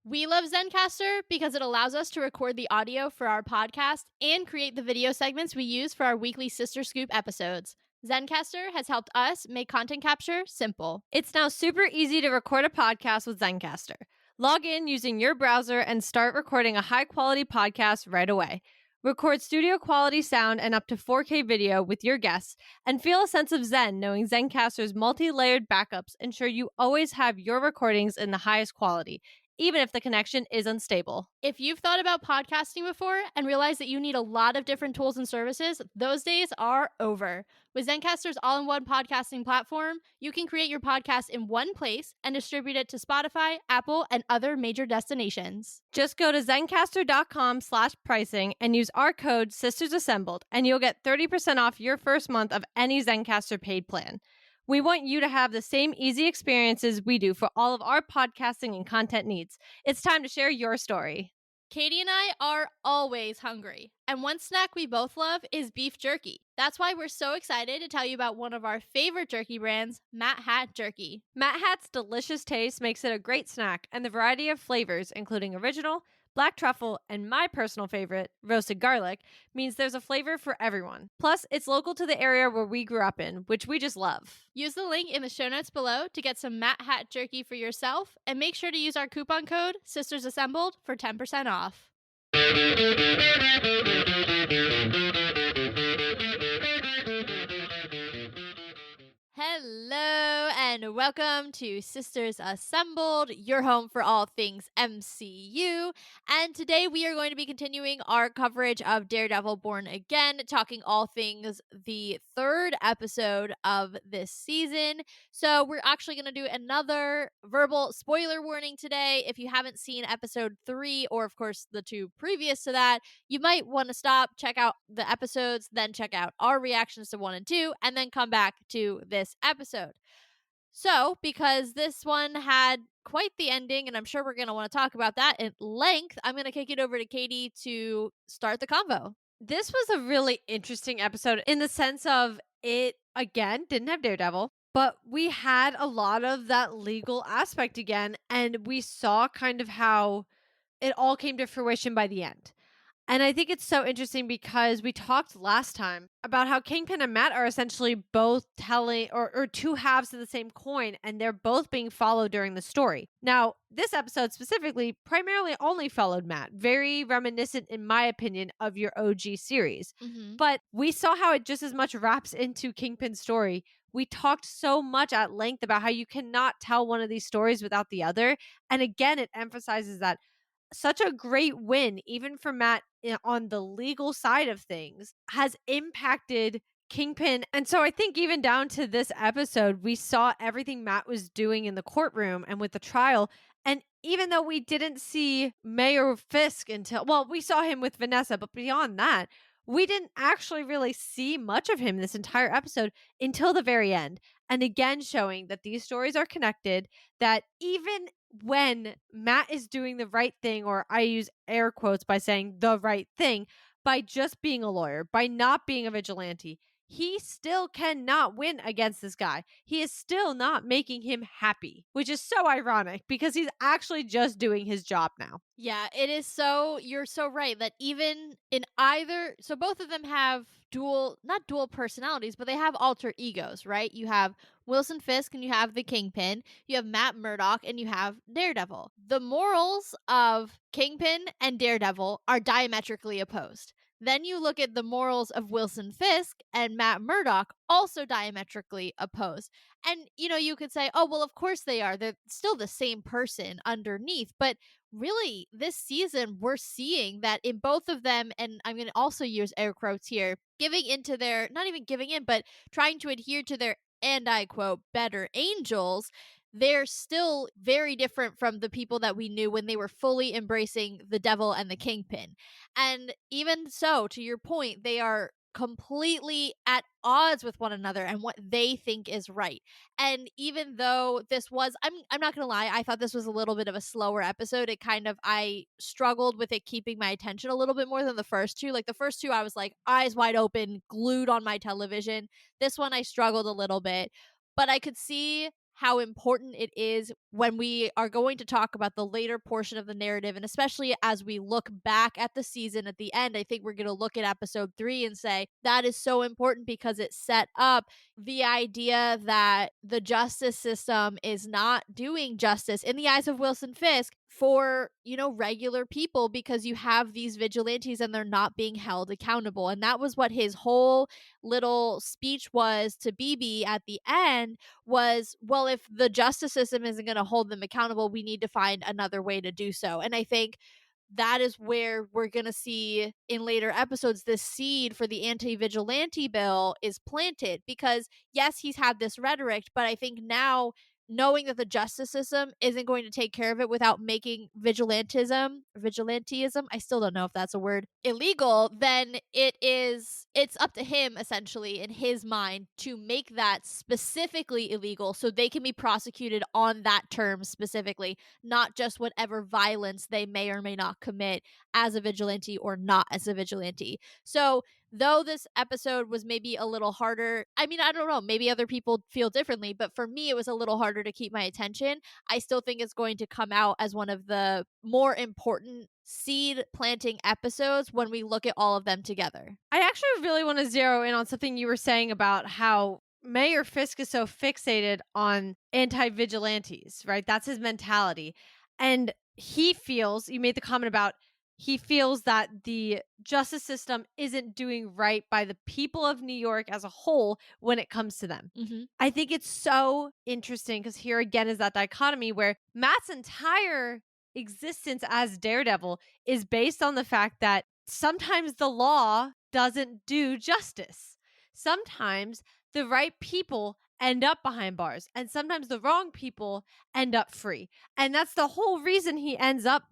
We love Zencaster because it allows us to record the audio for our podcast and create the video segments we use for our weekly Sister Scoop episodes. Zencaster has helped us make content capture simple. It's now super easy to record a podcast with Zencaster. Log in using your browser and start recording a high-quality podcast right away. Record studio quality sound and up to 4K video with your guests, and feel a sense of zen knowing Zencaster's multi-layered backups ensure you always have your recordings in the highest quality, even if the connection is unstable. If you've thought about podcasting before and realized that you need a lot of different tools and services, those days are over. With Zencaster's all-in-one podcasting platform, you can create your podcast in one place and distribute it to Spotify, Apple, and other major destinations. Just go to zencastr.com/pricing and use our code SistersAssembled, and you'll get 30% off your first month of any Zencaster paid plan. We want you to have the same easy experiences we do for all of our podcasting and content needs. It's time to share your story. Katie and I are always hungry, and one snack we both love is beef jerky. That's why we're so excited to tell you about one of our favorite jerky brands, Matt Hat Jerky. Matt Hat's delicious taste makes it a great snack, and the variety of flavors, including original, black truffle, and my personal favorite, roasted garlic, means there's a flavor for everyone. Plus, it's local to the area where we grew up in, which we just love. Use the link in the show notes below to get some Matt Hat Jerky for yourself, and make sure to use our coupon code SistersAssembled for 10% off. Hello and welcome to Sisters Assembled, your home for all things MCU. And today we are going to be continuing our coverage of Daredevil Born Again, talking all things the third episode of this season. So we're actually going to do another verbal spoiler warning today. If you haven't seen episode 3, or of course the 2 previous to that, you might want to stop, check out the episodes, then check out our reactions to 1 and 2, and then come back to this episode. So, because this one had quite the ending, and I'm sure we're going to want to talk about that at length, I'm going to kick it over to Katie to start the convo. This was a really interesting episode in the sense of it, again, didn't have Daredevil, but we had a lot of that legal aspect again, and we saw kind of how it all came to fruition by the end. And I think it's so interesting because we talked last time about how Kingpin and Matt are essentially both telling or two halves of the same coin, and they're both being followed during the story. Now, this episode specifically primarily only followed Matt, very reminiscent, in my opinion, of your OG series. Mm-hmm. But we saw how it just as much wraps into Kingpin's story. We talked so much at length about how you cannot tell one of these stories without the other. And again, it emphasizes that such a great win, even for Matt on the legal side of things, has impacted Kingpin. And so I think even down to this episode, we saw everything Matt was doing in the courtroom and with the trial. And even though we didn't see Mayor Fisk until, well, we saw him with Vanessa, but beyond that, we didn't actually really see much of him this entire episode until the very end. And again, showing that these stories are connected, that even when Matt is doing the right thing, or I use air quotes by saying the right thing, by just being a lawyer, by not being a vigilante, he still cannot win against this guy. He is still not making him happy, which is so ironic because he's actually just doing his job now. Yeah, it is you're so right that even in so both of them have not dual personalities, but they have alter egos, right? You have Wilson Fisk and you have the Kingpin, you have Matt Murdock and you have Daredevil. The morals of Kingpin and Daredevil are diametrically opposed. Then you look at the morals of Wilson Fisk and Matt Murdock, also diametrically opposed. And, you could say, oh, well, of course they are. They're still the same person underneath. But really, this season, we're seeing that in both of them, and I'm going to also use air quotes here, giving into not even giving in, but trying to adhere to their, and I quote, better angels, they're still very different from the people that we knew when they were fully embracing the devil and the Kingpin. And even so, to your point, they are completely at odds with one another and what they think is right. And even though this was, I'm not gonna lie, I thought this was a little bit of a slower episode. I struggled with it keeping my attention a little bit more than the first two. Like the first two, I was like eyes wide open, glued on my television. This one, I struggled a little bit, but I could see how important it is when we are going to talk about the later portion of the narrative, and especially as we look back at the season at the end, I think we're going to look at episode 3 and say that is so important because it set up the idea that the justice system is not doing justice in the eyes of Wilson Fisk for, regular people, because you have these vigilantes and they're not being held accountable. And that was what his whole little speech was to BB at the end, was, well, if the justice system isn't going to hold them accountable, we need to find another way to do so. And I think that is where we're going to see in later episodes this seed for the anti-vigilante bill is planted, because yes, he's had this rhetoric, but I think now, knowing that the justice system isn't going to take care of it without making vigilantism, I still don't know if that's a word, illegal, then it's up to him, essentially, in his mind, to make that specifically illegal so they can be prosecuted on that term specifically, not just whatever violence they may or may not commit as a vigilante or not as a vigilante. So, though this episode was maybe a little harder, I mean, I don't know, maybe other people feel differently, but for me, it was a little harder to keep my attention. I still think it's going to come out as one of the more important seed planting episodes when we look at all of them together. I actually really want to zero in on something you were saying about how Mayor Fisk is so fixated on anti vigilantes, right? That's his mentality. And he feels, you made the comment about, he feels that the justice system isn't doing right by the people of New York as a whole when it comes to them. Mm-hmm. I think it's so interesting because here again is that dichotomy where Matt's entire existence as Daredevil is based on the fact that sometimes the law doesn't do justice. Sometimes the right people end up behind bars, and sometimes the wrong people end up free. And that's the whole reason he ends up,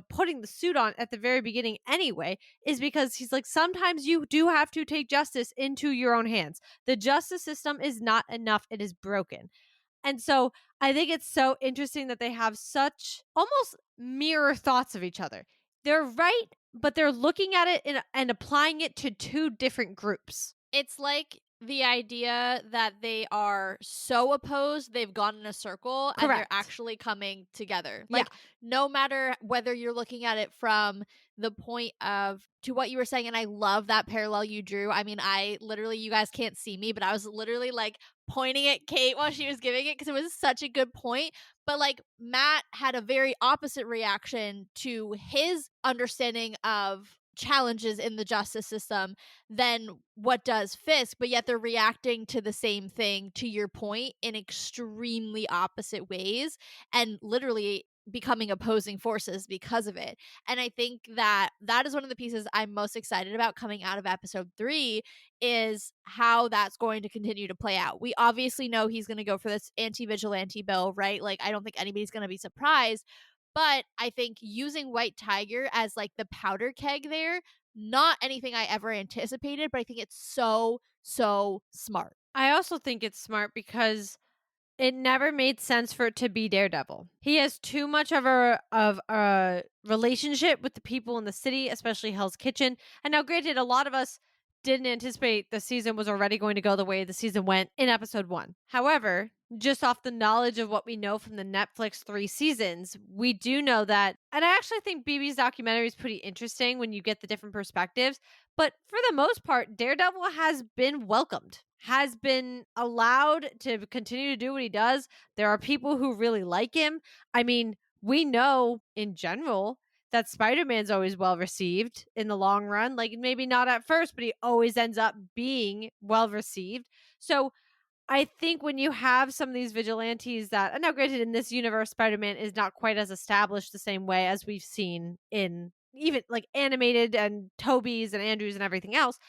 putting the suit on at the very beginning anyway, is because he's like, sometimes you do have to take justice into your own hands. The justice system is not enough, it is broken. And so I think it's so interesting that they have such almost mirror thoughts of each other. They're right, but they're looking at it and applying it to two different groups. It's like the idea that they are so opposed, they've gone in a circle and they're Correct. actually coming together. Yeah. Like, no matter whether you're looking at it from the point of, to what you were saying, and I love that parallel you drew. I mean, I literally, you guys can't see me, but I was literally like pointing at Kate while she was giving it because it was such a good point. But like, Matt had a very opposite reaction to his understanding of challenges in the justice system than what does Fisk, but yet they're reacting to the same thing, to your point, in extremely opposite ways, and literally becoming opposing forces because of it. And I think that that is one of the pieces I'm most excited about coming out of episode 3, is how that's going to continue to play out. We obviously know he's going to go for this anti-vigilante bill, right? Like, I don't think anybody's going to be surprised, but I think using White Tiger as like the powder keg there, not anything I ever anticipated, but I think it's so, so smart. I also think it's smart because it never made sense for it to be Daredevil. He has too much of a relationship with the people in the city, especially Hell's Kitchen. And now, granted, a lot of us didn't anticipate the season was already going to go the way the season went in episode 1. However, just off the knowledge of what we know from the Netflix 3 seasons, we do know that, and I actually think BB's documentary is pretty interesting when you get the different perspectives, but for the most part, Daredevil has been welcomed, has been allowed to continue to do what he does. There are people who really like him. I mean, we know in general that Spider-Man's always well received in the long run. Like, maybe not at first, but he always ends up being well received. So I think when you have some of these vigilantes that, and now granted, in this universe, Spider-Man is not quite as established the same way as we've seen in even like animated and Toby's and Andrews and everything else.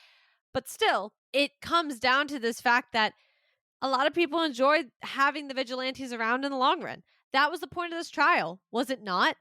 But still, it comes down to this fact that a lot of people enjoyed having the vigilantes around in the long run. That was the point of this trial, was it not?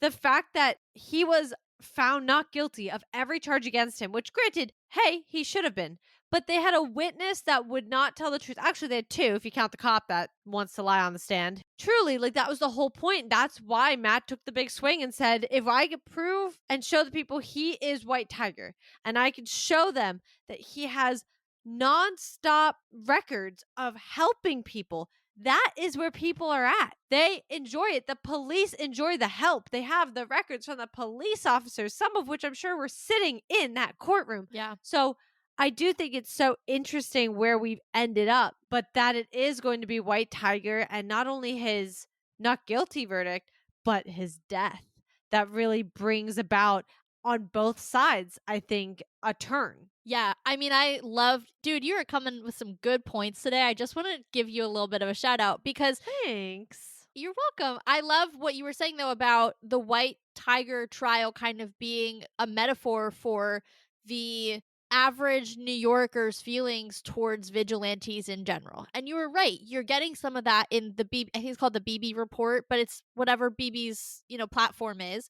The fact that he was found not guilty of every charge against him, which granted, hey, he should have been. But they had a witness that would not tell the truth. Actually, they had two, if you count the cop that wants to lie on the stand. Truly, like, that was the whole point. That's why Matt took the big swing and said, if I could prove and show the people he is White Tiger, and I could show them that he has nonstop records of helping people, that is where people are at. They enjoy it. The police enjoy the help. They have the records from the police officers, some of which I'm sure were sitting in that courtroom. Yeah. So I do think it's so interesting where we've ended up, but that it is going to be White Tiger and not only his not guilty verdict, but his death that really brings about on both sides, I think, a turn. Yeah, I mean, I love, dude, you are coming with some good points today. I just want to give you a little bit of a shout out because Thanks. you're welcome. I love what you were saying though about the white tiger trial kind of being a metaphor for the average New Yorker's feelings towards vigilantes in general. And you were right. You're getting some of that in the I think it's called the BB report, but it's whatever BB's, platform is.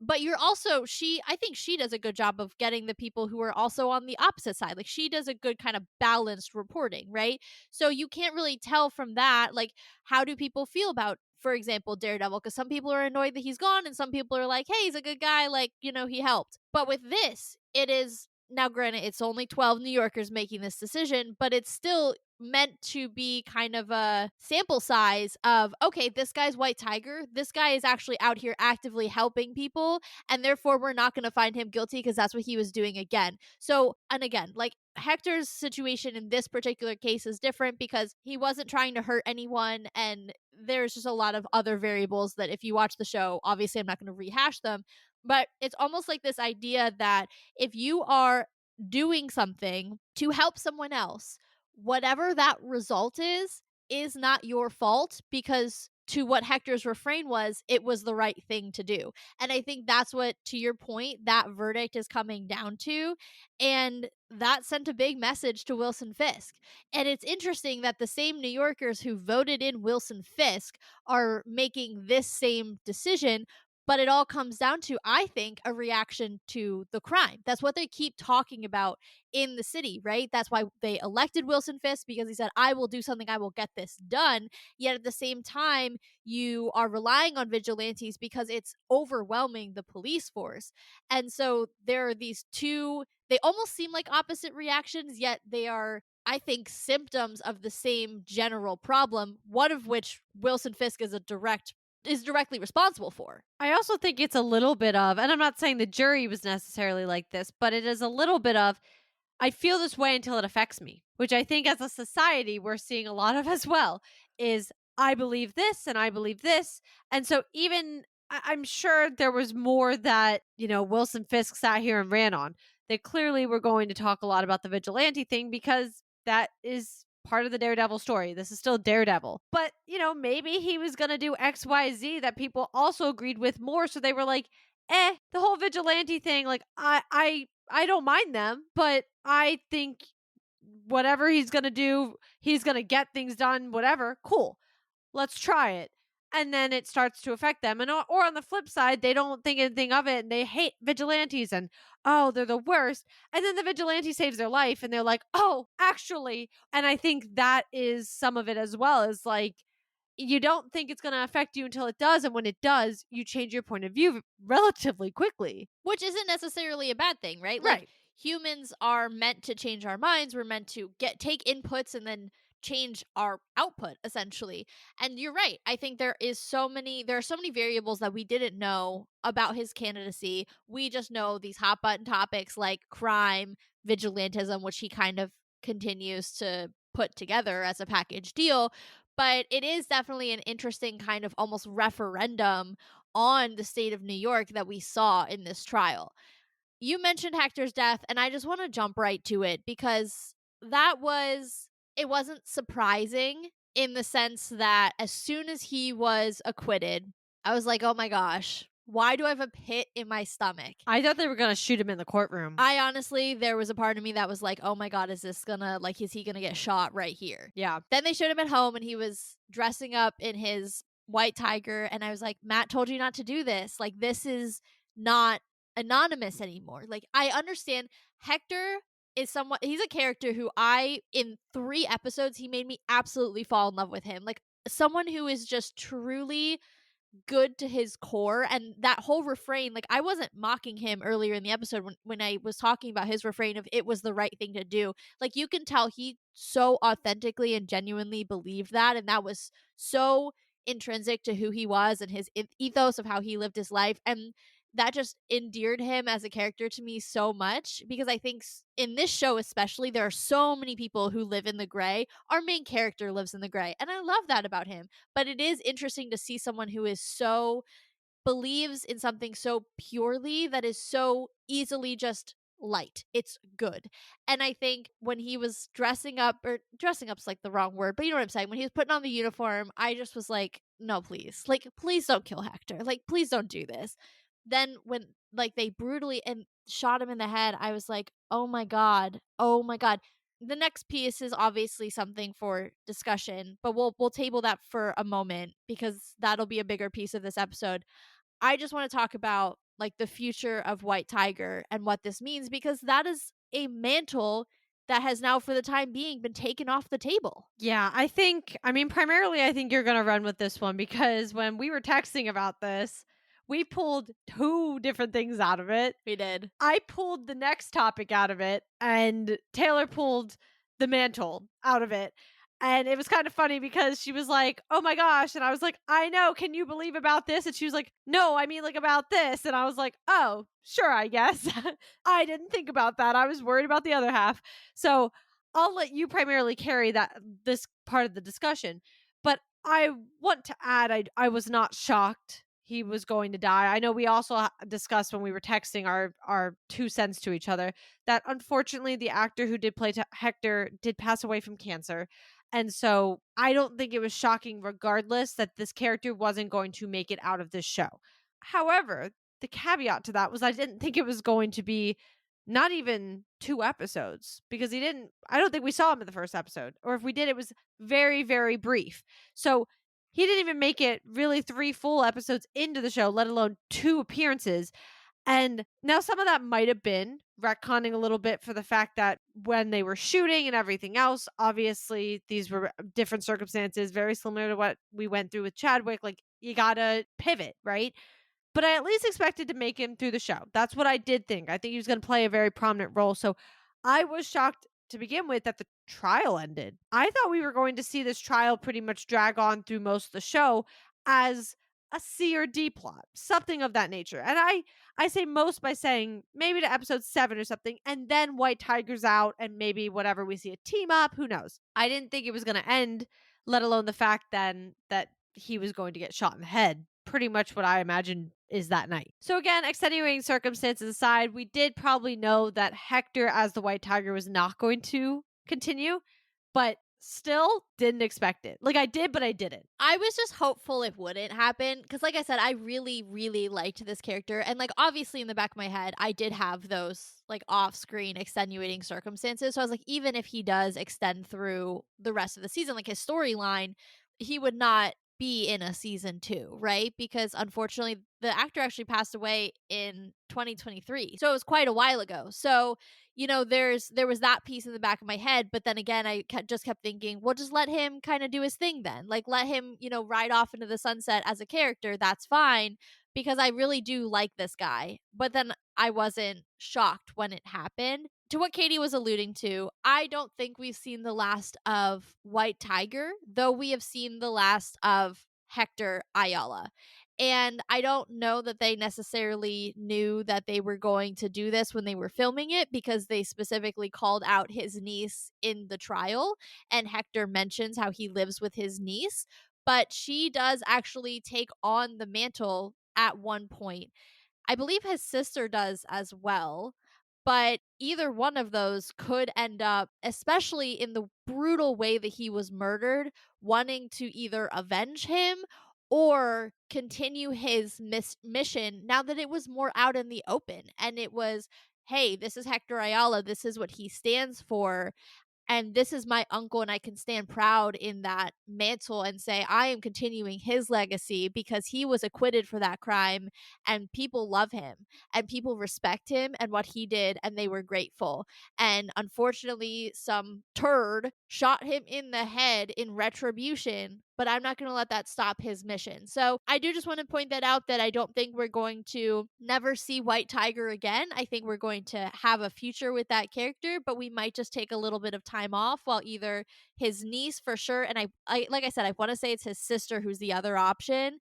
But you're also I think she does a good job of getting the people who are also on the opposite side. Like she does a good kind of balanced reporting, right? So you can't really tell from that like how do people feel about, for example, Daredevil? Because some people are annoyed that he's gone, and some people are like, hey, he's a good guy, like, he helped. But with this, it is now, granted, it's only 12 New Yorkers making this decision, but it's still meant to be kind of a sample size of, okay, this guy's White Tiger. This guy is actually out here actively helping people, and therefore we're not going to find him guilty because that's what he was doing again. So, and again, like Hector's situation in this particular case is different because he wasn't trying to hurt anyone, and there's just a lot of other variables that if you watch the show, obviously I'm not going to rehash them, but it's almost like this idea that if you are doing something to help someone else, whatever that result is not your fault because to what Hector's refrain was, it was the right thing to do. And I think that's what, to your point, that verdict is coming down to. And that sent a big message to Wilson Fisk. And it's interesting that the same New Yorkers who voted in Wilson Fisk are making this same decision, but it all comes down to, I think, a reaction to the crime. That's what they keep talking about in the city, right? That's why they elected Wilson Fisk, because he said, I will do something, I will get this done. Yet at the same time, you are relying on vigilantes because it's overwhelming the police force. And so there are these two, they almost seem like opposite reactions, yet they are, I think, symptoms of the same general problem, one of which Wilson Fisk is directly responsible for. I also think it's a little bit of, and I'm not saying the jury was necessarily like this, but it is a little bit of, I feel this way until it affects me, which I think as a society we're seeing a lot of as well, is I believe this and I believe this. And so even I'm sure there was more that, Wilson Fisk sat here and ran on. They clearly were going to talk a lot about the vigilante thing because that is part of the Daredevil story. This is still Daredevil. But, maybe he was going to do XYZ that people also agreed with more. So they were like, the whole vigilante thing, like, I don't mind them, but I think whatever he's going to do, he's going to get things done, whatever. Cool. Let's try it. And then it starts to affect them. And or on the flip side, they don't think anything of it and they hate vigilantes and oh, they're the worst. And then the vigilante saves their life and they're like, "Oh, actually." And I think that is some of it as well, is like you don't think it's going to affect you until it does, and when it does, you change your point of view relatively quickly. Which isn't necessarily a bad thing, right? Like Right. humans are meant to change our minds. We're meant to take inputs and then change our output essentially. And you're right. I think there are so many variables that we didn't know about his candidacy. We just know these hot button topics like crime, vigilantism, which he kind of continues to put together as a package deal. But it is definitely an interesting kind of almost referendum on the state of New York that we saw in this trial. You mentioned Hector's death, and I just want to jump right to it because it wasn't surprising in the sense that as soon as he was acquitted, I was like, oh my gosh, why do I have a pit in my stomach? I thought they were going to shoot him in the courtroom. I honestly, there was a part of me that was like, oh my God, is he gonna get shot right here? Yeah. Then they showed him at home and he was dressing up in his white tiger. And I was like, Matt told you not to do this. Like, this is not anonymous anymore. Like, I understand Hector he's a character who in 3 episodes, he made me absolutely fall in love with him. Like, someone who is just truly good to his core, and that whole refrain, like, I wasn't mocking him earlier in the episode when I was talking about his refrain of it was the right thing to do. Like, you can tell he so authentically and genuinely believed that, and that was so intrinsic to who he was and his ethos of how he lived his life, and that just endeared him as a character to me so much because I think in this show especially there are so many people who live in the gray. Our main character lives in the gray, and I love that about him, but it is interesting to see someone who is so believes in something so purely that is so easily just light. It's good. And I think when he was dressing up, or dressing up's like the wrong word, but you know what I'm saying, when he was putting on the uniform, I just was like, no, please. Like, please don't kill Hector. Like, please don't do this. Then when like they brutally and shot him in the head, I was like, "Oh my god. Oh my god." The next piece is obviously something for discussion, but we'll table that for a moment because that'll be a bigger piece of this episode. I just want to talk about like the future of White Tiger and what this means because that is a mantle that has now for the time being been taken off the table. Yeah, I mean, primarily, I think you're going to run with this one because when we were texting about this, we pulled two different things out of it. We did. I pulled the next topic out of it, and Taylor pulled the mantle out of it. And it was kind of funny because she was like, "Oh my gosh." And I was like, "I know. Can you believe about this?" And she was like, "No, I mean, like, about this." And I was like, "Oh, sure, I guess." I didn't think about that. I was worried about the other half. So I'll let you primarily carry this part of the discussion. But I want to add, I was not shocked he was going to die. I know we also discussed when we were texting our 2 cents to each other that unfortunately the actor who did play Hector did pass away from cancer. And so I don't think it was shocking regardless that this character wasn't going to make it out of this show. However, the caveat to that was I didn't think it was going to be not even 2 episodes because I don't think we saw him in the first episode. Or if we did, it was very, very brief. So he didn't even make it really 3 full episodes into the show, let alone 2 appearances. And now some of that might have been retconning a little bit for the fact that when they were shooting and everything else, obviously these were different circumstances, very similar to what we went through with Chadwick. Like, you gotta pivot, right? But I at least expected to make him through the show. That's what I did think. I think he was going to play a very prominent role. So I was shocked to begin with that the trial ended. I thought we were going to see this trial pretty much drag on through most of the show as a C or D plot, something of that nature. And I say most by saying maybe to episode 7 or something, and then White Tiger's out, and maybe whatever we see a team up. Who knows? I didn't think it was going to end, let alone the fact then that he was going to get shot in the head. Pretty much what I imagined is that night. So again, extenuating circumstances aside, we did probably know that Hector as the White Tiger was not going to continue, but still didn't expect it. Like, I did, but I didn't. I was just hopeful it wouldn't happen because, like I said, I really, really liked this character. And, like, obviously, in the back of my head, I did have those, like, off screen extenuating circumstances. So I was like, even if he does extend through the rest of the season, like his storyline, he would not be in a season 2, right? Because unfortunately, the actor actually passed away in 2023. So it was quite a while ago. So, you know, there was that piece in the back of my head, but then again, I just kept thinking, well, just let him kind of do his thing then. Like, let him, you know, ride off into the sunset as a character. That's fine because I really do like this guy. But then I wasn't shocked when it happened. To what Katie was alluding to, I don't think we've seen the last of White Tiger, though we have seen the last of Hector Ayala. And I don't know that they necessarily knew that they were going to do this when they were filming it because they specifically called out his niece in the trial. And Hector mentions how he lives with his niece, but she does actually take on the mantle at one point. I believe his sister does as well. But either one of those could end up, especially in the brutal way that he was murdered, wanting to either avenge him or continue his mission now that it was more out in the open. And it was, hey, this is Hector Ayala. This is what he stands for. And this is my uncle, and I can stand proud in that mantle and say I am continuing his legacy because he was acquitted for that crime, and people love him and people respect him and what he did, and they were grateful. And unfortunately, some turd shot him in the head in retribution, but I'm not going to let that stop his mission. So I do just want to point that out, that I don't think we're going to never see White Tiger again. I think we're going to have a future with that character, but we might just take a little bit of time off while either his niece for sure, and I like I said, I want to say it's his sister who's the other option,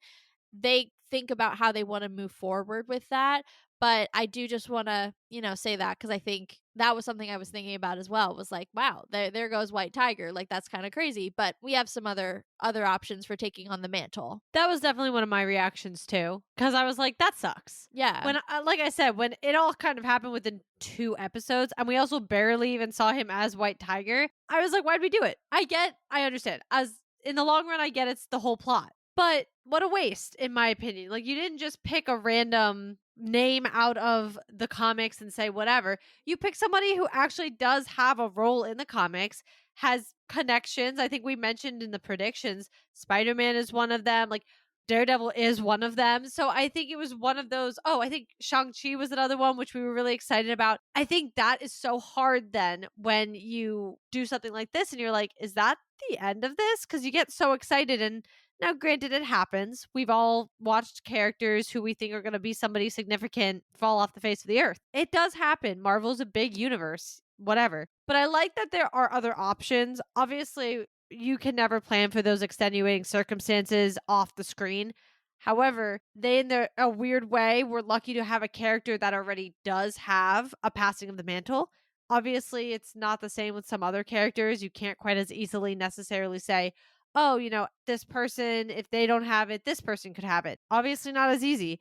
they think about how they want to move forward with that. But I do just want to, say that because I think that was something I was thinking about as well. Was like, wow, there goes White Tiger. Like that's kind of crazy. But we have some other options for taking on the mantle. That was definitely one of my reactions too, because I was like, that sucks. Yeah. Like I said, when it all kind of happened within 2 episodes, and we also barely even saw him as White Tiger, I was like, why'd we do it? I understand. As in the long run, I get it's the whole plot. But what a waste, in my opinion. Like, you didn't just pick a random name out of the comics and say whatever. You pick somebody who actually does have a role in the comics, has connections. I think we mentioned in the predictions, Spider-Man is one of them. Like, Daredevil is one of them. So I think it was one of those. Oh, I think Shang-Chi was another one, which we were really excited about. I think that is so hard then when you do something like this and you're like, is that the end of this? Because you get so excited. And now, granted, it happens. We've all watched characters who we think are going to be somebody significant fall off the face of the earth. It does happen. Marvel's a big universe, whatever. But I like that there are other options. Obviously, you can never plan for those extenuating circumstances off the screen. However, they, in a weird way, were lucky to have a character that already does have a passing of the mantle. Obviously, it's not the same with some other characters. You can't quite as easily necessarily say, oh, this person, if they don't have it, this person could have it. Obviously, not as easy.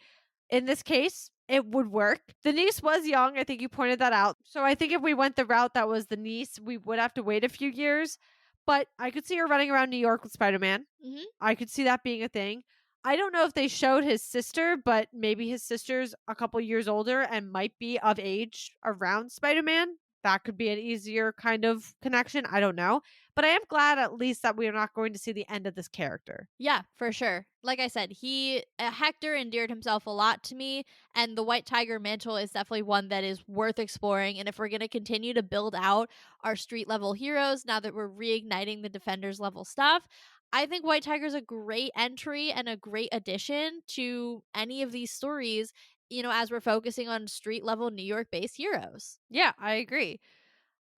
In this case, it would work. The niece was young. I think you pointed that out. So I think if we went the route that was the niece, we would have to wait a few years. But I could see her running around New York with Spider-Man. Hmm. I could see that being a thing. I don't know if they showed his sister, but maybe his sister's a couple years older and might be of age around Spider-Man. That could be an easier kind of connection. I don't know. But I am glad at least that we are not going to see the end of this character. Yeah, for sure. Like I said, Hector endeared himself a lot to me, and the White Tiger mantle is definitely one that is worth exploring. And if we're going to continue to build out our street level heroes, now that we're reigniting the Defenders level stuff, I think White Tiger's a great entry and a great addition to any of these stories, as we're focusing on street level New York based heroes. Yeah, I agree.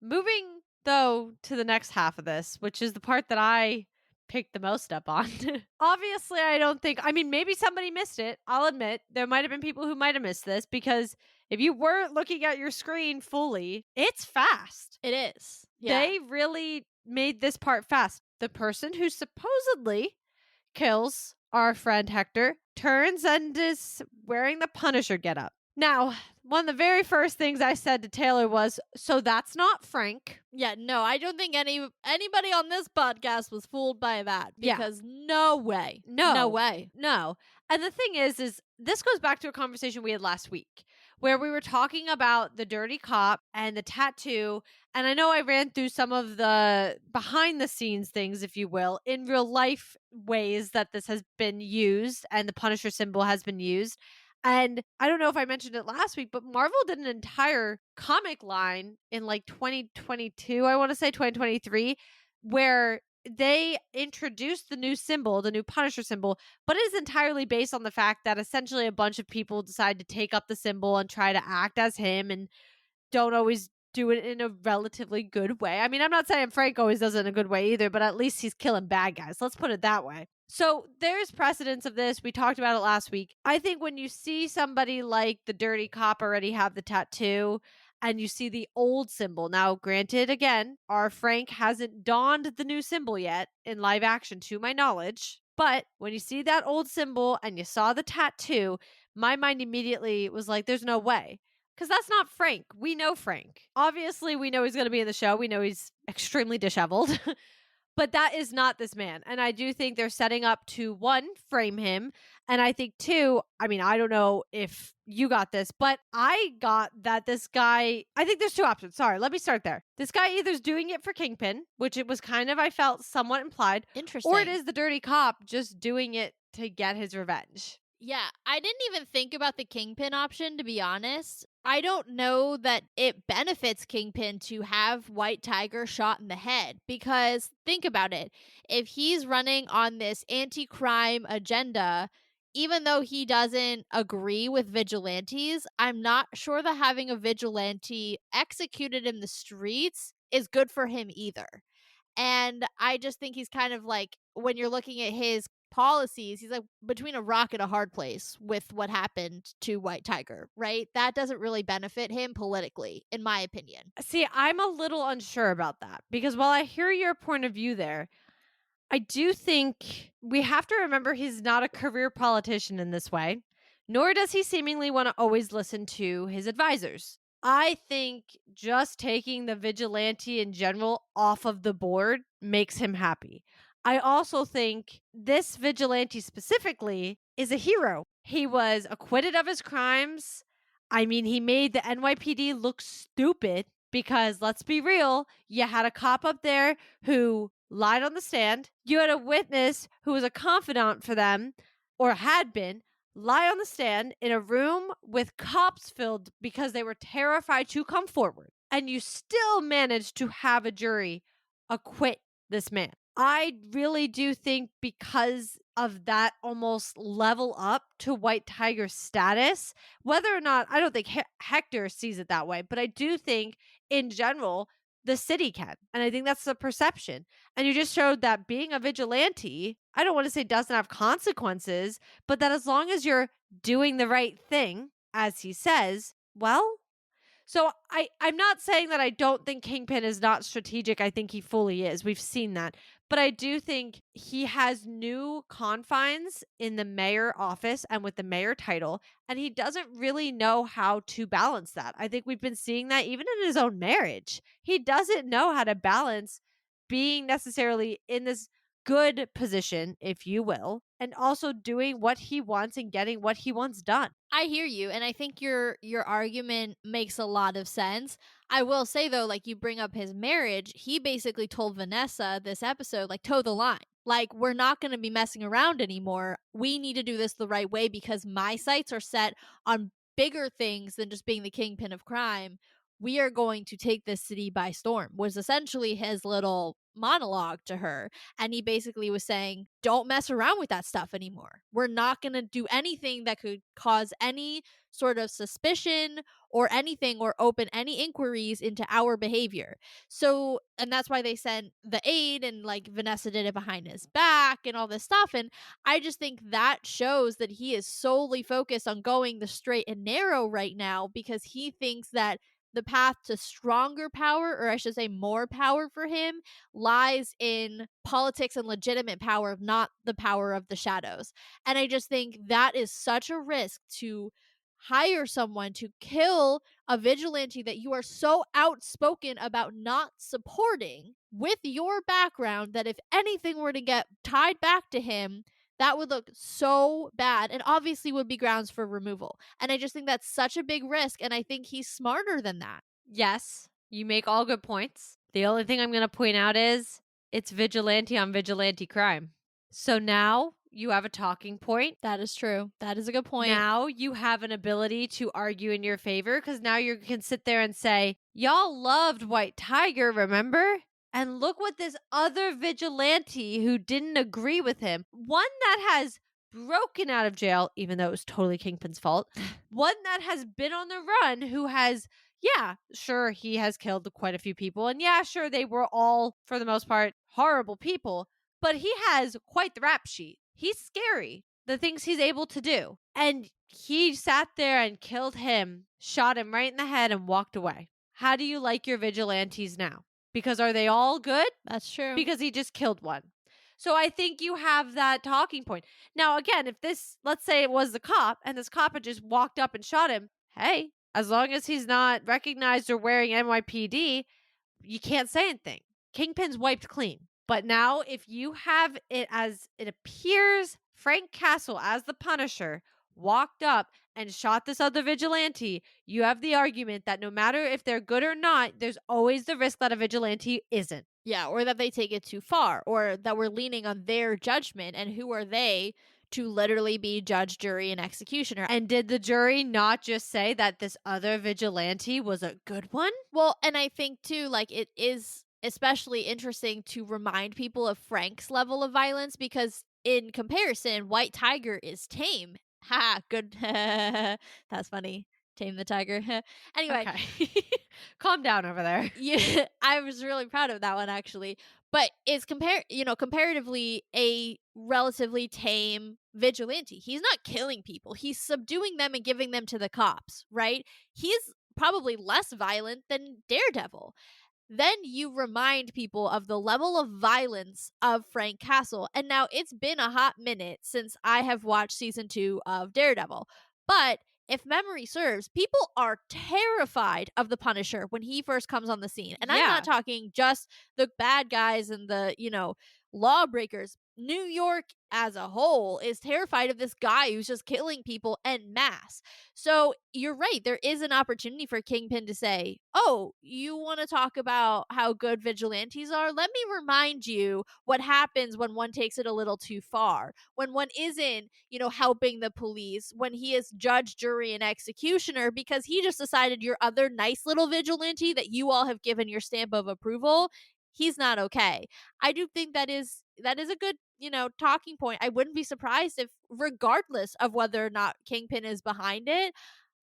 Moving, though, to the next half of this, which is the part that I picked the most up on. Obviously, maybe somebody missed it. I'll admit, there might have been people who might have missed this because if you weren't looking at your screen fully, it's fast. It is. Yeah. They really made this part fast. The person who supposedly kills our friend Hector turns and is wearing the Punisher getup. Now, one of the very first things I said to Taylor was, so that's not Frank. Yeah, no, I don't think anybody on this podcast was fooled by that, Yeah. because no way. No. No way. No. And the thing is this goes back to a conversation we had last week where we were talking about the dirty cop and the tattoo. And I know I ran through some of the behind the scenes things, if you will, in real life ways that this has been used and the Punisher symbol has been used. And I don't know if I mentioned it last week, but Marvel did an entire comic line in like 2022, I want to say 2023, where they introduced the new symbol, the new Punisher symbol, but it is entirely based on the fact that essentially a bunch of people decide to take up the symbol and try to act as him and don't always do it in a relatively good way. I mean, I'm not saying Frank always does it in a good way either, but at least he's killing bad guys. Let's put it that way. So there's precedence of this. We talked about it last week. I think when you see somebody like the dirty cop already have the tattoo and you see the old symbol. Now, granted, again, our Frank hasn't donned the new symbol yet in live action to my knowledge. But when you see that old symbol and you saw the tattoo, my mind immediately was like, there's no way. Because that's not Frank. We know Frank. Obviously, we know he's going to be in the show. We know he's extremely disheveled. But that is not this man. And I do think they're setting up to, one, frame him. And I think, two, I don't know if you got this, but I got that this guy, I think there's two options. Sorry, let me start there. This guy either is doing it for Kingpin, which it was kind of, I felt somewhat implied. Interesting. Or it is the dirty cop just doing it to get his revenge. Yeah, I didn't even think about the Kingpin option, to be honest. I don't know that it benefits Kingpin to have White Tiger shot in the head because think about it. If he's running on this anti crime agenda, even though he doesn't agree with vigilantes, I'm not sure that having a vigilante executed in the streets is good for him either. And I just think he's kind of like when you're looking at his policies, he's like between a rock and a hard place with what happened to White Tiger, right? That doesn't really benefit him politically, in my opinion. See, I'm a little unsure about that because while I hear your point of view there, I do think we have to remember he's not a career politician in this way, nor does he seemingly want to always listen to his advisors. I think just taking the vigilante in general off of the board makes him happy. I also think this vigilante specifically is a hero. He was acquitted of his crimes. I mean, he made the NYPD look stupid because let's be real, you had a cop up there who lied on the stand. You had a witness who was a confidant for them or had been lie on the stand in a room with cops filled because they were terrified to come forward. And you still managed to have a jury acquit this man. I really do think because of that almost level up to White Tiger's status, whether or not I don't think Hector sees it that way, but I do think in general, the city can. And I think that's the perception. And you just showed that being a vigilante, I don't want to say doesn't have consequences, but that as long as you're doing the right thing, as he says, well, so I'm not saying that I don't think Kingpin is not strategic. I think he fully is. We've seen that. But I do think he has new confines in the mayor office and with the mayor title, and he doesn't really know how to balance that. I think we've been seeing that even in his own marriage. He doesn't know how to balance being necessarily in this good position, if you will, and also doing what he wants and getting what he wants done. I hear you, and I think your argument makes a lot of sense. I will say though, like you bring up his marriage, he basically told Vanessa this episode, like toe the line. Like we're not going to be messing around anymore. We need to do this the right way because my sights are set on bigger things than just being the kingpin of crime. We are going to take this city by storm. Was essentially his little monologue to her. And he basically was saying, don't mess around with that stuff anymore. We're not going to do anything that could cause any sort of suspicion or anything or open any inquiries into our behavior. So, and that's why they sent the aide and like Vanessa did it behind his back and all this stuff. And I just think that shows that he is solely focused on going the straight and narrow right now because he thinks that the path to stronger power, or I should say more power for him, lies in politics and legitimate power, not the power of the shadows. And I just think that is such a risk to hire someone to kill a vigilante that you are so outspoken about not supporting with your background that if anything were to get tied back to him, that would look so bad and obviously would be grounds for removal. And I just think that's such a big risk. And I think he's smarter than that. Yes, you make all good points. The only thing I'm going to point out is it's vigilante on vigilante crime. So now you have a talking point. That is true. That is a good point. Now you have an ability to argue in your favor because now you can sit there and say, y'all loved White Tiger, remember? And look what this other vigilante who didn't agree with him, one that has broken out of jail, even though it was totally Kingpin's fault, one that has been on the run, who has, yeah, sure, he has killed quite a few people. And yeah, sure, they were all, for the most part, horrible people, but he has quite the rap sheet. He's scary, the things he's able to do. And he sat there and killed him, shot him right in the head, and walked away. How do you like your vigilantes now? Because are they all good? That's true. Because he just killed one. So I think you have that talking point. Now, again, if this, let's say it was the cop and this cop had just walked up and shot him, hey, as long as he's not recognized or wearing NYPD, you can't say anything. Kingpin's wiped clean. But now, if you have it as it appears, Frank Castle as the Punisher walked up and shot this other vigilante, you have the argument that no matter if they're good or not, there's always the risk that a vigilante isn't. Yeah, or that they take it too far, or that we're leaning on their judgment, and who are they to literally be judge, jury, and executioner. And did the jury not just say that this other vigilante was a good one? Well, and I think too, like, it is especially interesting to remind people of Frank's level of violence because in comparison, White Tiger is tame. Ha, good. That's funny. Tame the tiger. Anyway, Okay. Calm down over there. yeah, I was really proud of that one actually. But is comparatively a relatively tame vigilante. He's not killing people. He's subduing them and giving them to the cops, right? He's probably less violent than Daredevil. Then you remind people of the level of violence of Frank Castle. And now it's been a hot minute since I have watched season 2 of Daredevil. But if memory serves, people are terrified of the Punisher when he first comes on the scene. And I'm not Yeah. talking just the bad guys and the, lawbreakers. New York as a whole is terrified of this guy who's just killing people en masse. So you're right. There is an opportunity for Kingpin to say, "Oh, you want to talk about how good vigilantes are? Let me remind you what happens when one takes it a little too far. When one isn't, helping the police, when he is judge, jury, and executioner because he just decided your other nice little vigilante that you all have given your stamp of approval, he's not okay." I do think that is a good, talking point. I wouldn't be surprised if regardless of whether or not Kingpin is behind it,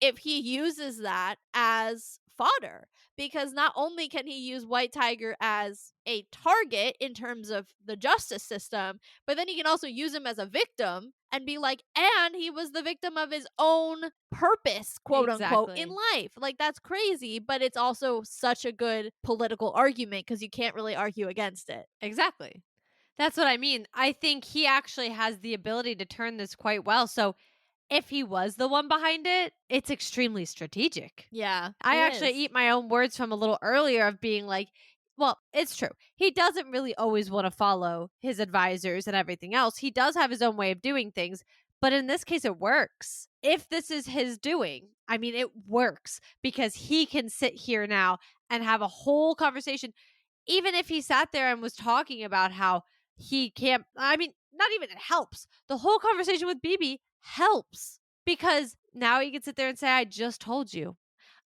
if he uses that as fodder because not only can he use White Tiger as a target in terms of the justice system, but then he can also use him as a victim and be like, and he was the victim of his own purpose, quote unquote, in Exactly. life. Like, that's crazy, but it's also such a good political argument because you can't really argue against it. Exactly. That's what I mean. I think he actually has the ability to turn this quite well. So if he was the one behind it, it's extremely strategic. Yeah, I it actually is. eat my own words from a little earlier of being like, well, it's true. He doesn't really always want to follow his advisors and everything else. He does have his own way of doing things, but in this case, it works. If this is his doing, I mean, it works because he can sit here now and have a whole conversation. Even if he sat there and was talking about how he can't, I mean, not even it helps. The whole conversation with BB helps because now he can sit there and say, I just told you.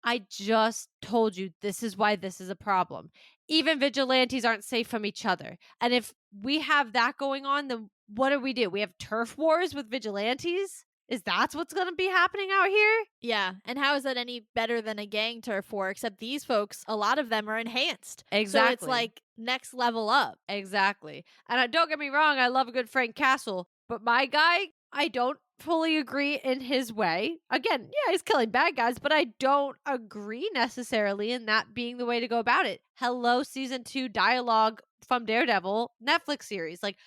I just told you this is why this is a problem. Even vigilantes aren't safe from each other. And if we have that going on, then what do? We have turf wars with vigilantes? Is that what's going to be happening out here? Yeah, and how is that any better than a gang turf war? Except these folks, a lot of them are enhanced. So it's Exactly. like next level up. Exactly. And don't get me wrong, I love a good Frank Castle, but my guy, I don't fully agree in his way. Again, yeah, he's killing bad guys, but I don't agree necessarily in that being the way to go about it. Hello, season 2 dialogue from Daredevil Netflix series. Like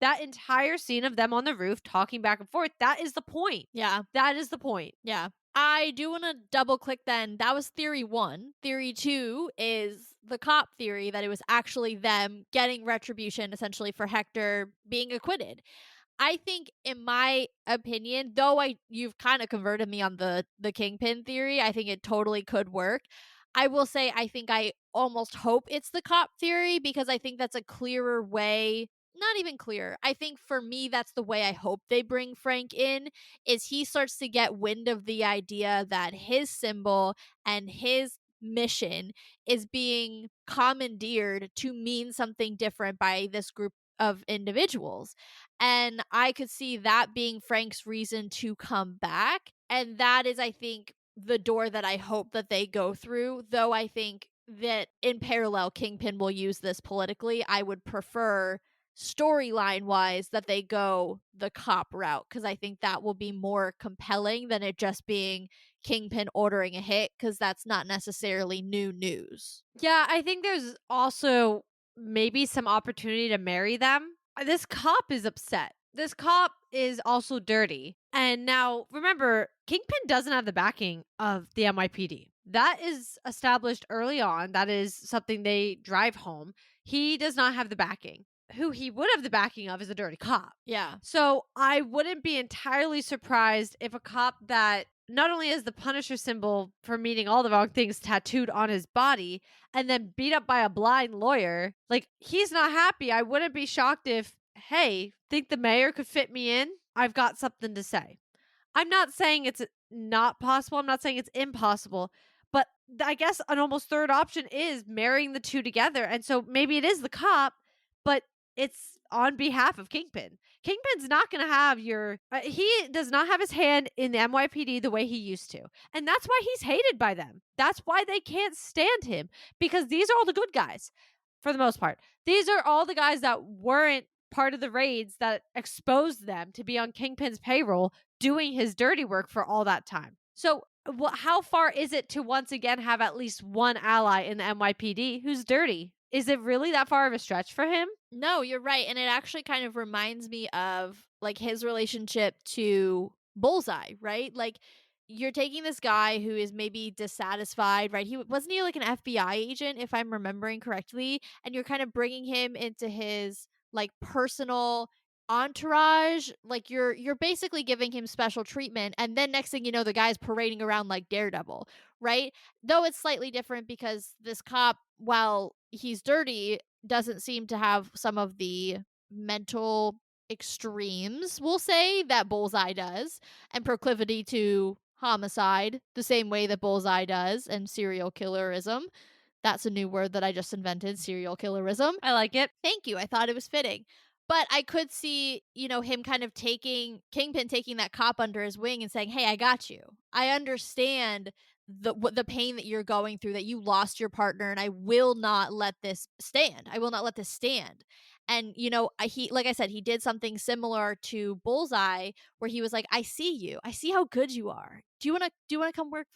that entire scene of them on the roof talking back and forth, that is the point. Yeah, That is the point. yeah. I do want to double click then. That was theory 1. Theory 2 is the cop theory that it was actually them getting retribution essentially for Hector being acquitted. I think in my opinion, though you've kind of converted me on the kingpin theory, I think it totally could work. I will say I think I almost hope it's the cop theory because I think that's a clearer way, not even clear. I think for me that's the way I hope they bring Frank in is he starts to get wind of the idea that his symbol and his mission is being commandeered to mean something different by this group of individuals. And I could see that being Frank's reason to come back. And that is, I think, the door that I hope that they go through. Though I think that in parallel, Kingpin will use this politically. I would prefer storyline wise that they go the cop route because I think that will be more compelling than it just being Kingpin ordering a hit because that's not necessarily new news. Yeah, I think there's also maybe some opportunity to marry them. This cop is upset. This cop is also dirty. And now remember, Kingpin doesn't have the backing of the NYPD. That is established early on. That is something they drive home. He does not have the backing. Who he would have the backing of is a dirty cop. Yeah. So I wouldn't be entirely surprised if a cop that not only has the Punisher symbol for meaning all the wrong things tattooed on his body and then beat up by a blind lawyer, like he's not happy. I wouldn't be shocked if, hey, think the mayor could fit me in? I've got something to say. I'm not saying it's not possible. I'm not saying it's impossible, but I guess an almost third option is marrying the two together. And so maybe it is the cop, but it's on behalf of Kingpin. Kingpin's not going to have he does not have his hand in the NYPD the way he used to. And that's why he's hated by them. That's why they can't stand him, because these are all the good guys for the most part. These are all the guys that weren't part of the raids that exposed them to be on Kingpin's payroll doing his dirty work for all that time. So, how far is it to once again have at least one ally in the NYPD who's dirty? Is it really that far of a stretch for him? No, you're right, and it actually kind of reminds me of, like, his relationship to Bullseye, right? Like, you're taking this guy who is maybe dissatisfied, right? Wasn't he, like, an FBI agent, if I'm remembering correctly? And you're kind of bringing him into his, like, personal entourage, like, you're basically giving him special treatment, and then next thing you know, the guy's parading around like Daredevil, right? Though it's slightly different because this cop, while he's dirty, doesn't seem to have some of the mental extremes, we'll say, that Bullseye does, and proclivity to homicide the same way that Bullseye does, and serial killerism. That's a new word that I just invented, serial killerism. I like it. Thank you. I thought it was fitting. But I could see, him kind of taking Kingpin taking that cop under his wing and saying, "Hey, I got you. I understand the pain that you're going through, that you lost your partner, and I will not let this stand. I will not let this stand." And he, like I said, he did something similar to Bullseye, where he was like, "I see you. I see how good you are. Do you want to come work?"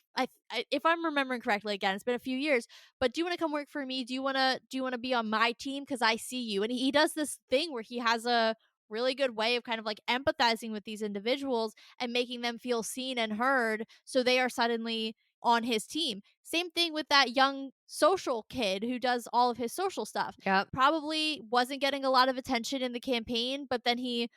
If I'm remembering correctly, again, it's been a few years, but do you want to come work for me? Do you want to be on my team, because I see you? And he does this thing where he has a really good way of kind of like empathizing with these individuals and making them feel seen and heard, so they are suddenly on his team. Same thing with that young social kid who does all of his social stuff. Yep. Probably wasn't getting a lot of attention in the campaign, but then he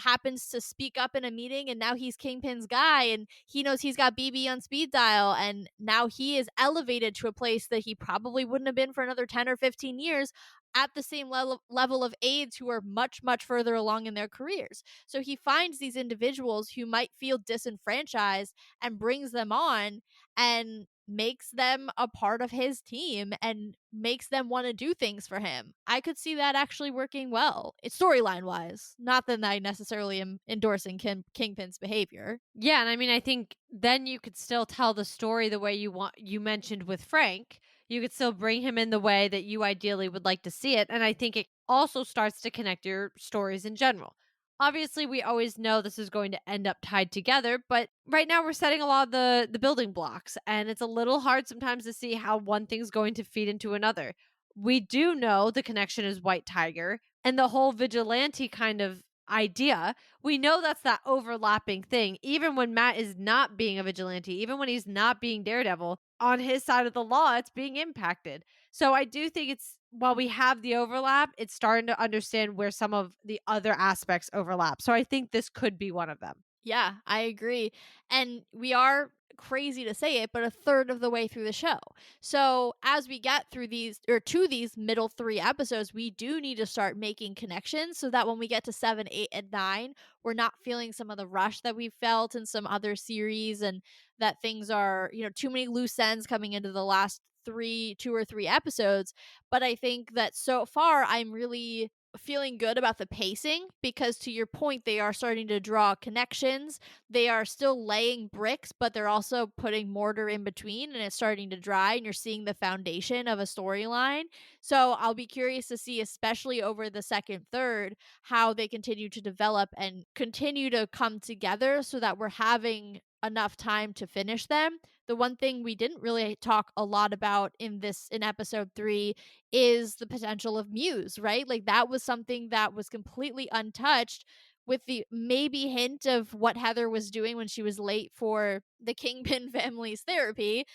happens to speak up in a meeting, and now he's Kingpin's guy, and he knows he's got BB on speed dial, and now he is elevated to a place that he probably wouldn't have been for another 10 or 15 years, at the same level of aides who are much, much further along in their careers. So he finds these individuals who might feel disenfranchised and brings them on and makes them a part of his team and makes them want to do things for him. I could see that actually working well, storyline wise. Not that I necessarily am endorsing Kingpin's behavior. Yeah, and I mean, I think then you could still tell the story the way you mentioned with Frank. You could still bring him in the way that you ideally would like to see it, and I think it also starts to connect your stories in general. Obviously, we always know this is going to end up tied together, but right now we're setting a lot of the building blocks, and it's a little hard sometimes to see how one thing's going to feed into another. We do know the connection is White Tiger, and the whole vigilante kind of idea, we know that's that overlapping thing. Even when Matt is not being a vigilante, even when he's not being Daredevil, on his side of the law, it's being impacted. So I do think it's, while we have the overlap, it's starting to understand where some of the other aspects overlap. So I think this could be one of them. Yeah, I agree. And we are, crazy to say it, but a third of the way through the show. So as we get through these, or to these middle three episodes, we do need to start making connections, so that when we get to 7, 8, and 9, we're not feeling some of the rush that we felt in some other series, and that things are, too many loose ends coming into the last 2 or 3 episodes. But I think that so far I'm really feeling good about the pacing, because to your point, they are starting to draw connections. They are still laying bricks, but they're also putting mortar in between, and it's starting to dry, and you're seeing the foundation of a storyline. So I'll be curious to see, especially over the second third, how they continue to develop and continue to come together, so that we're having enough time to finish them. The one thing we didn't really talk a lot about in episode 3 is the potential of Muse, right? Like, that was something that was completely untouched, with the maybe hint of what Heather was doing when she was late for the Kingpin family's therapy.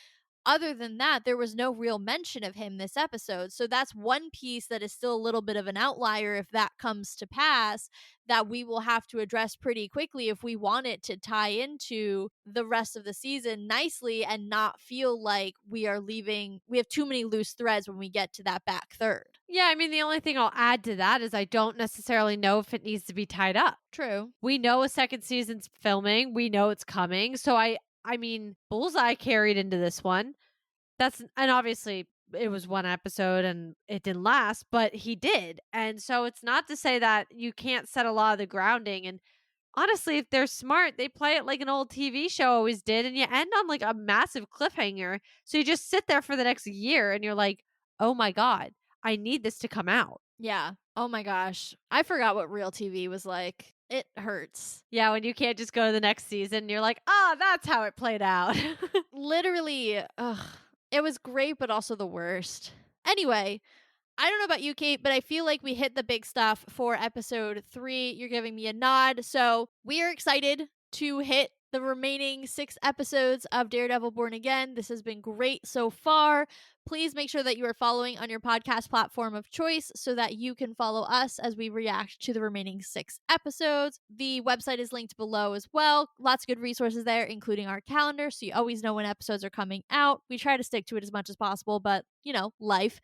Other than that, there was no real mention of him this episode. So that's one piece that is still a little bit of an outlier, if that comes to pass, that we will have to address pretty quickly if we want it to tie into the rest of the season nicely and not feel like we have too many loose threads when we get to that back third. Yeah, I mean, the only thing I'll add to that is I don't necessarily know if it needs to be tied up. True. We know a second season's filming. We know it's coming. So I mean, Bullseye carried into this one. And obviously it was one episode and it didn't last, but he did. And so it's not to say that you can't set a lot of the grounding. And honestly, if they're smart, they play it like an old TV show always did, and you end on like a massive cliffhanger. So you just sit there for the next year and you're like, oh my God, I need this to come out. Yeah. Oh my gosh. I forgot what real TV was like. It hurts. Yeah, when you can't just go to the next season, you're like, oh, that's how it played out. Literally, ugh. It was great, but also the worst. Anyway, I don't know about you, Kate, but I feel like we hit the big stuff for episode 3. You're giving me a nod. So we are excited to hit the remaining 6 episodes of Daredevil Born Again. This has been great so far. Please make sure that you are following on your podcast platform of choice so that you can follow us as we react to the remaining 6 episodes. The website is linked below as well. Lots of good resources there, including our calendar, so you always know when episodes are coming out. We try to stick to it as much as possible, but, life.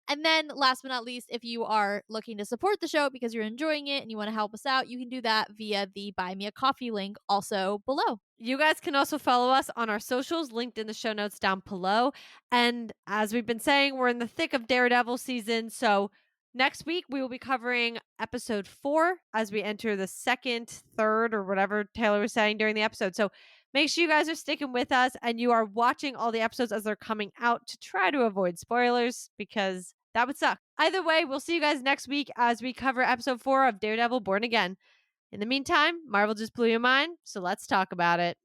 And then, last but not least, if you are looking to support the show because you're enjoying it and you want to help us out, you can do that via the Buy Me a Coffee link also below. You guys can also follow us on our socials linked in the show notes down below. And as we've been saying, we're in the thick of Daredevil season. So next week, we will be covering episode 4 as we enter the second, third, or whatever Taylor was saying during the episode. So make sure you guys are sticking with us and you are watching all the episodes as they're coming out to try to avoid spoilers because that would suck. Either way, we'll see you guys next week as we cover episode 4 of Daredevil Born Again. In the meantime, Marvel just blew your mind, so let's talk about it.